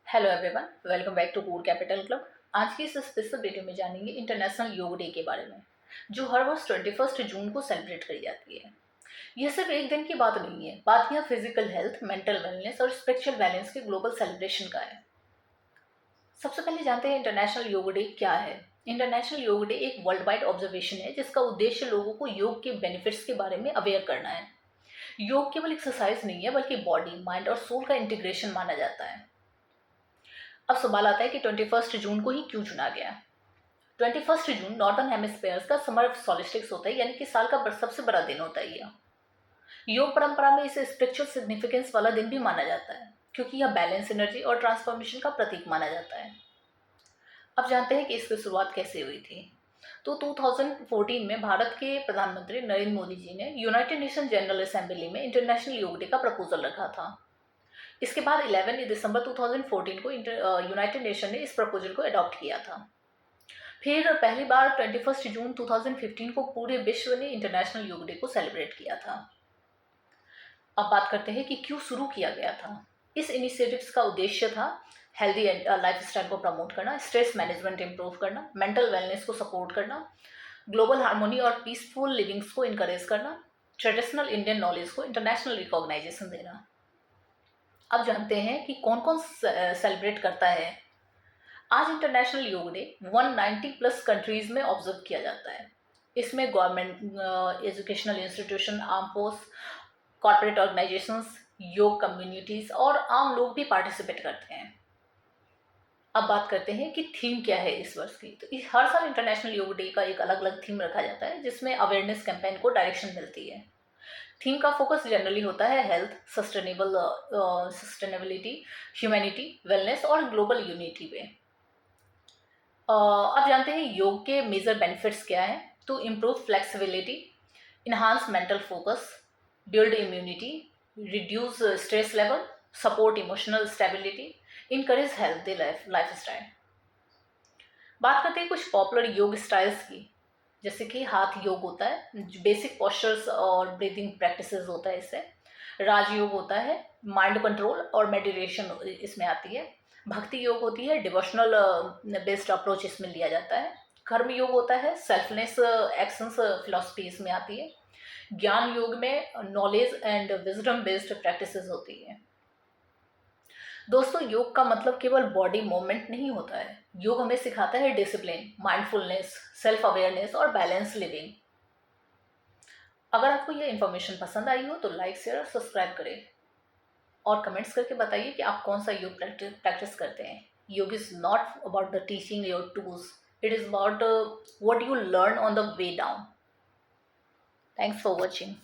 Hello everyone, welcome back to cool capital club. आज की इस स्पेशल वीडियो में जानेंगे इंटरनेशनल योग डे के बारे में, जो हर वर्ष 21 जून को सेलिब्रेट करी जाती है। यह सिर्फ एक दिन की बात नहीं है, बात यह फिजिकल हेल्थ, मेंटल वेलनेस और स्पिरिचुअल बैलेंस के ग्लोबल सेलिब्रेशन का है। सबसे पहले जानते हैं इंटरनेशनल योग डे क्या है। इंटरनेशनल योग डे एक वर्ल्ड वाइड ऑब्जर्वेशन है जिसका उद्देश्य लोगों को योग के बेनिफिट्स के बारे में अवेयर करना है। योग केवल एक्सरसाइज नहीं है, बल्कि बॉडी, माइंड और सोल का इंटीग्रेशन माना जाता है। अब सवाल आता है कि 21 जून को ही क्यों चुना गया। 21 जून नॉर्दर्न हेमिस्फीयर का समर सॉलिस्टिक्स होता है, यानी कि साल का सबसे बड़ा दिन होता है यह। योग परंपरा में इसे स्पिरिचुअल सिग्निफिकेंस वाला दिन भी माना जाता है, क्योंकि यह बैलेंस, एनर्जी और ट्रांसफॉर्मेशन का प्रतीक माना जाता है। अब जानते हैं कि इसकी शुरुआत कैसे हुई थी। तो 2014 में भारत के प्रधानमंत्री नरेंद्र मोदी जी ने यूनाइटेड नेशन जनरल असेंबली में इंटरनेशनल योग डे का प्रपोजल रखा था। इसके बाद 11 दिसंबर 2014 को यूनाइटेड नेशन ने इस प्रपोजल को अडॉप्ट किया था। फिर पहली बार 21 जून 2015 को पूरे विश्व ने इंटरनेशनल योग डे को सेलिब्रेट किया था। अब बात करते हैं कि क्यों शुरू किया गया था। इस इनिशिएटिव्स का उद्देश्य था हेल्दी लाइफस्टाइल को प्रमोट करना, स्ट्रेस मैनेजमेंट इंप्रूव करना, मेंटल वेलनेस को सपोर्ट करना, ग्लोबल हार्मोनी और पीसफुल लिविंग्स को इनकरेज करना, ट्रेडिशनल इंडियन नॉलेज को इंटरनेशनल रिकॉग्नाइजेशन देना। अब जानते हैं कि कौन कौन सेलिब्रेट करता है। आज इंटरनेशनल योग डे 190 प्लस कंट्रीज में ऑब्जर्व किया जाता है। इसमें government, educational institution, arm force, corporate organisations, योग कम्युनिटीज और आम लोग भी पार्टिसिपेट करते हैं। अब बात करते हैं कि थीम क्या है इस वर्ष की। तो हर साल इंटरनेशनल योग डे का एक अलग अलग थीम रखा जाता है, जिसमें अवेयरनेस कैंपेन को डायरेक्शन मिलती है। थीम का फोकस जनरली होता है हेल्थ, सस्टेनेबिलिटी, ह्यूमैनिटी, वेलनेस और ग्लोबल यूनिटी पे। अब जानते हैं योग के मेजर बेनिफिट्स क्या हैं। तो improve flexibility, enhance mental focus, build immunity, reduce stress level, support emotional stability, encourage healthy lifestyle. बात करते हैं कुछ पॉपुलर योग स्टाइल्स की। जैसे कि हाथ योग होता है, बेसिक पोस्चर्स और ब्रीदिंग प्रैक्टिसेस होता है इससे। राजयोग होता है, माइंड कंट्रोल और मेडिटेशन इसमें आती है। भक्ति योग होती है, डिवोशनल बेस्ड अप्रोच इसमें लिया जाता है। कर्म योग होता है, सेल्फलेस एक्शंस फिलॉसफी इसमें आती है। ज्ञान योग में knowledge and wisdom based practices होती है। दोस्तों, योग का मतलब केवल बॉडी मूवमेंट नहीं होता है। योग हमें सिखाता है डिसिप्लिन, माइंडफुलनेस, सेल्फ अवेयरनेस और बैलेंस लिविंग। अगर आपको यह इन्फॉर्मेशन पसंद आई हो तो लाइक, शेयर और सब्सक्राइब करें और कमेंट्स करके बताइए कि आप कौन सा योग प्रैक्टिस करते हैं। योग is not about the teaching your tools, it is about what you learn on the way down. Thanks for watching.